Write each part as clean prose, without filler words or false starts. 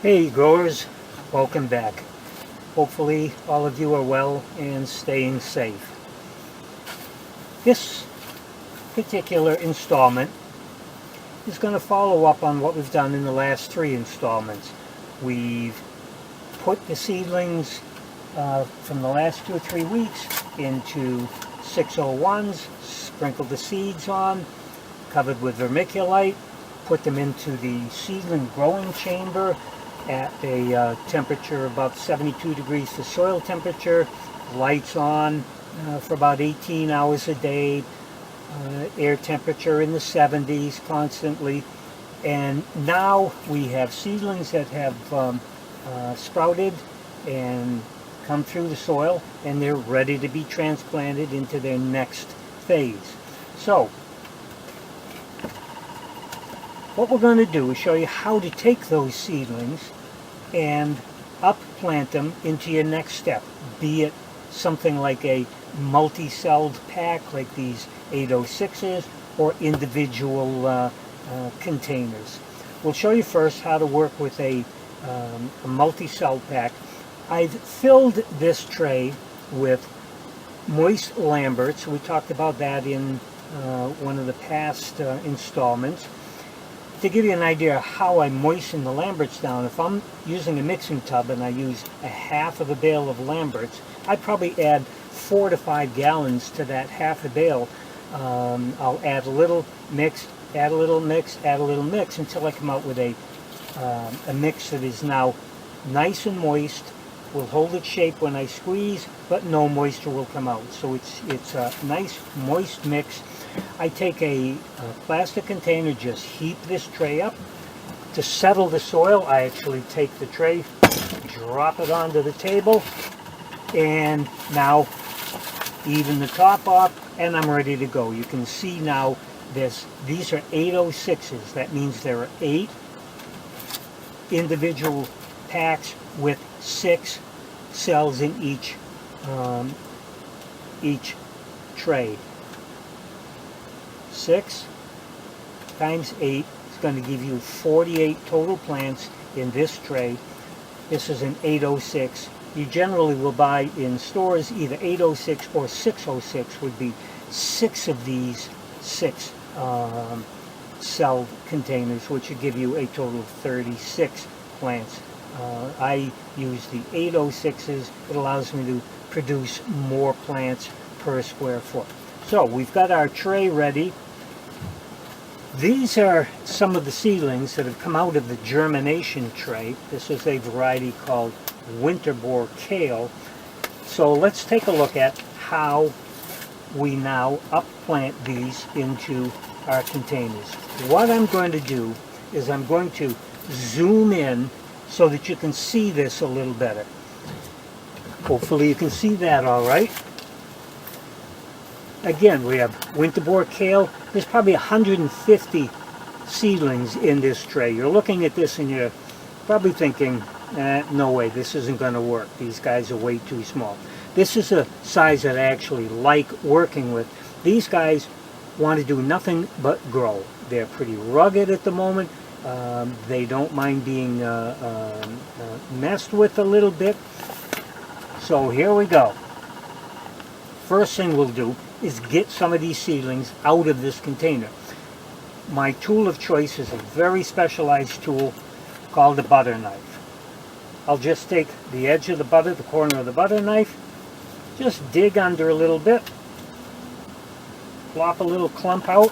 Hey growers, welcome back. Hopefully all of you are well and staying safe. This particular installment is going to follow up on what we've done in the last three installments. We've put the seedlings from the last 2 or 3 weeks into 601s, sprinkled the seeds on, covered with vermiculite, put them into the seedling growing chamber at a temperature above 72 degrees for soil temperature, lights on for about 18 hours a day, air temperature in the 70s constantly. And now we have seedlings that have sprouted and come through the soil, and they're ready to be transplanted into their next phase. So what we're going to do is show you how to take those seedlings and upplant them into your next step, be it something like a multi-celled pack like these 806s or individual containers. We'll show you first how to work with a multi-cell pack. I've filled this tray with moist Lamberts. We talked about that in one of the past installments. To give you an idea of how I moisten the Lamberts down, if I'm using a mixing tub and I use a half of a bale of Lamberts, I'd probably add 4 to 5 gallons to that half a bale. I'll add a little mix, add a little mix, add a little mix until I come out with a mix that is now nice and moist, will hold its shape when I squeeze, but no moisture will come out. So it's a nice moist mix. I take a plastic container, just heap this tray up. To settle the soil, I actually take the tray, drop it onto the table, and now even the top off, and I'm ready to go. You can see now these are 806s. That means there are 8 individual packs with 6 cells in each tray. 6 times 8 is going to give you 48 total plants in this tray. This is an 806. You generally will buy in stores either 806 or 606, would be 6 of these 6 cell containers, which would give you a total of 36 plants. I use the 806s. It allows me to produce more plants per square foot. So we've got our tray ready. These are some of the seedlings that have come out of the germination tray. This is a variety called winter boar kale. So let's take a look at how we now upplant these into our containers. What I'm going to do is I'm going to zoom in so that you can see this a little better. Hopefully you can see that all right. Again, we have winter boar kale. There's probably 150 seedlings in this tray. You're looking at this and you're probably thinking, no way, this isn't going to work. These guys are way too small. This is a size that I actually like working with. These guys want to do nothing but grow. They're pretty rugged at the moment. They don't mind being messed with a little bit. So here we go. First thing we'll do is get some of these seedlings out of this container. My tool of choice is a very specialized tool called a butter knife. I'll just take the edge of the butter, the corner of the butter knife, just dig under a little bit, plop a little clump out,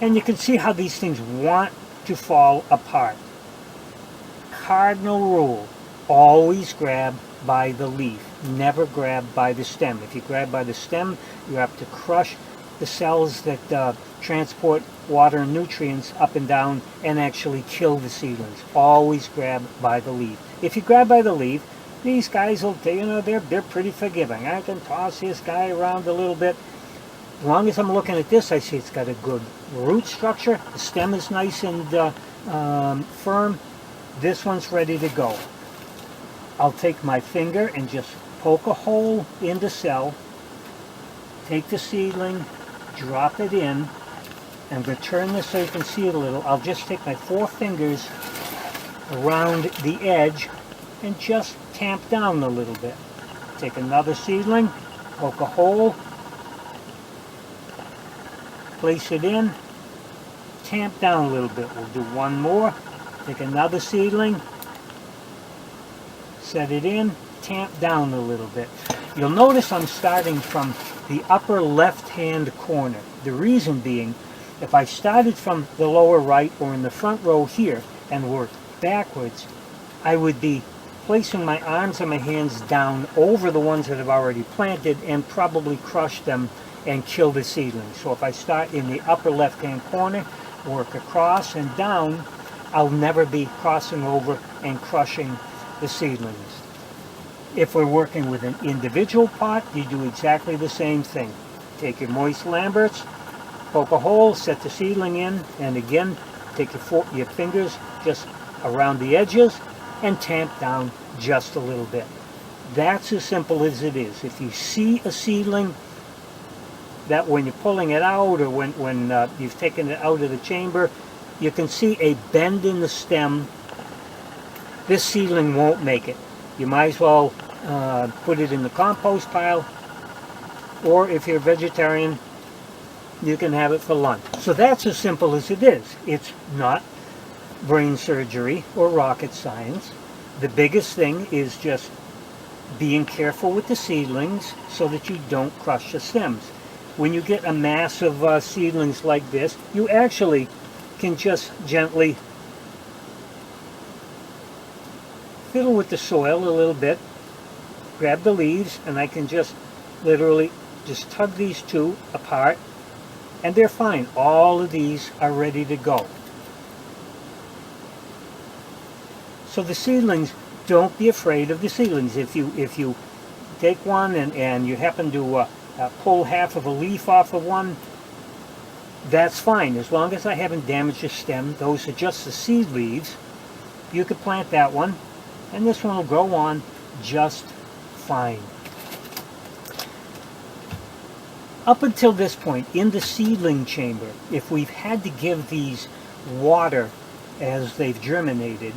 and you can see how these things want to fall apart. Cardinal rule, always grab by the leaf, never grab by the stem. If you grab by the stem, you have to crush the cells that transport water and nutrients up and down and actually kill the seedlings. Always grab by the leaf. If you grab by the leaf, these guys will, they're pretty forgiving. I can toss this guy around a little bit. As long as I'm looking at this, I see it's got a good root structure. The stem is nice and firm. This one's ready to go. I'll take my finger and just poke a hole in the cell, take the seedling, drop it in. I'm going to turn this so you can see it a little. I'll just take my 4 fingers around the edge and just tamp down a little bit. Take another seedling, poke a hole, place it in, tamp down a little bit. We'll do one more. Take another seedling, set it in, tamp down a little bit. You'll notice I'm starting from the upper left-hand corner. The reason being, if I started from the lower right or in the front row here and worked backwards, I would be placing my arms and my hands down over the ones that I've already planted and probably crush them and kill the seedlings. So if I start in the upper left-hand corner, work across and down, I'll never be crossing over and crushing the seedlings. If we're working with an individual pot, you do exactly the same thing. Take your moist Lamberts, poke a hole, set the seedling in, and again, take your fingers just around the edges and tamp down just a little bit. That's as simple as it is. If you see a seedling that when you're pulling it out or when you've taken it out of the chamber, you can see a bend in the stem, this seedling won't make it. You might as well put it in the compost pile, or if you're a vegetarian, you can have it for lunch. So that's as simple as it is. It's not brain surgery or rocket science. The biggest thing is just being careful with the seedlings so that you don't crush the stems. When you get a mass of seedlings like this, you actually can just gently fiddle with the soil a little bit, grab the leaves, and I can just literally just tug these two apart, and they're fine. All of these are ready to go. So the seedlings, don't be afraid of the seedlings. If you take one and you happen to pull half of a leaf off of one, that's fine. As long as I haven't damaged the stem, those are just the seed leaves, you could plant that one, and this one will grow on just fine. Up until this point, in the seedling chamber, if we've had to give these water as they've germinated,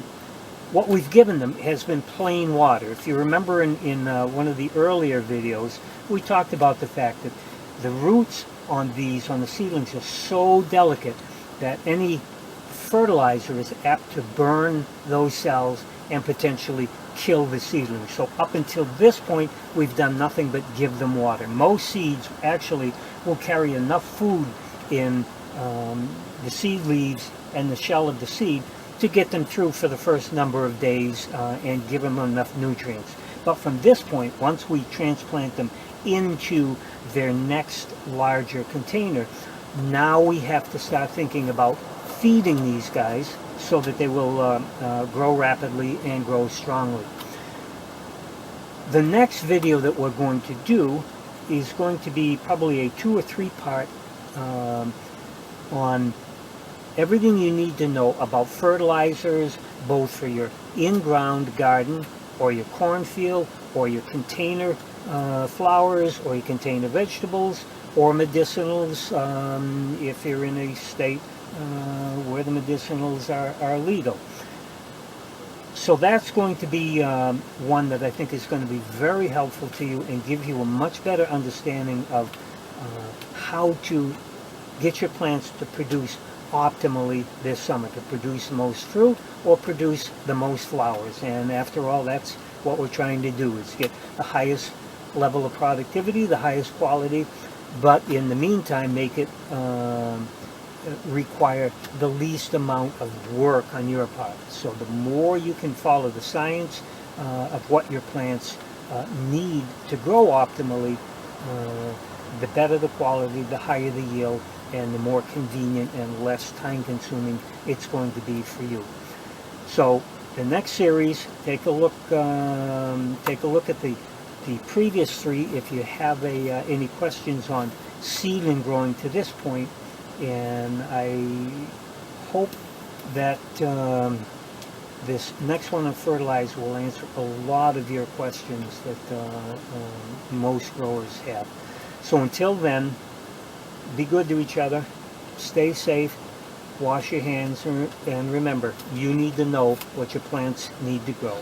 what we've given them has been plain water. If you remember in one of the earlier videos, we talked about the fact that the roots on the seedlings are so delicate that any fertilizer is apt to burn those cells and potentially kill the seedlings. So up until this point, we've done nothing but give them water. Most seeds actually will carry enough food in the seed leaves and the shell of the seed to get them through for the first number of days and give them enough nutrients. But from this point, once we transplant them into their next larger container, now we have to start thinking about feeding these guys so that they will grow rapidly and grow strongly. The next video that we're going to do is going to be probably a 2 or 3 part on everything you need to know about fertilizers, both for your in-ground garden or your cornfield or your container flowers or your container vegetables or medicinals if you're in a state where the medicinals are legal. So that's going to be one that I think is going to be very helpful to you and give you a much better understanding of how to get your plants to produce optimally this summer, to produce the most fruit or produce the most flowers. And after all, that's what we're trying to do, is get the highest level of productivity, the highest quality, but in the meantime make it require the least amount of work on your part. So the more you can follow the science of what your plants need to grow optimally, the better the quality, the higher the yield, and the more convenient and less time consuming it's going to be for you. So the next series, take a look at the previous 3 if you have any questions on seedling growing to this point. And I hope that this next one on fertilizer will answer a lot of your questions that most growers have. So until then, be good to each other, stay safe, wash your hands, and remember, you need to know what your plants need to grow.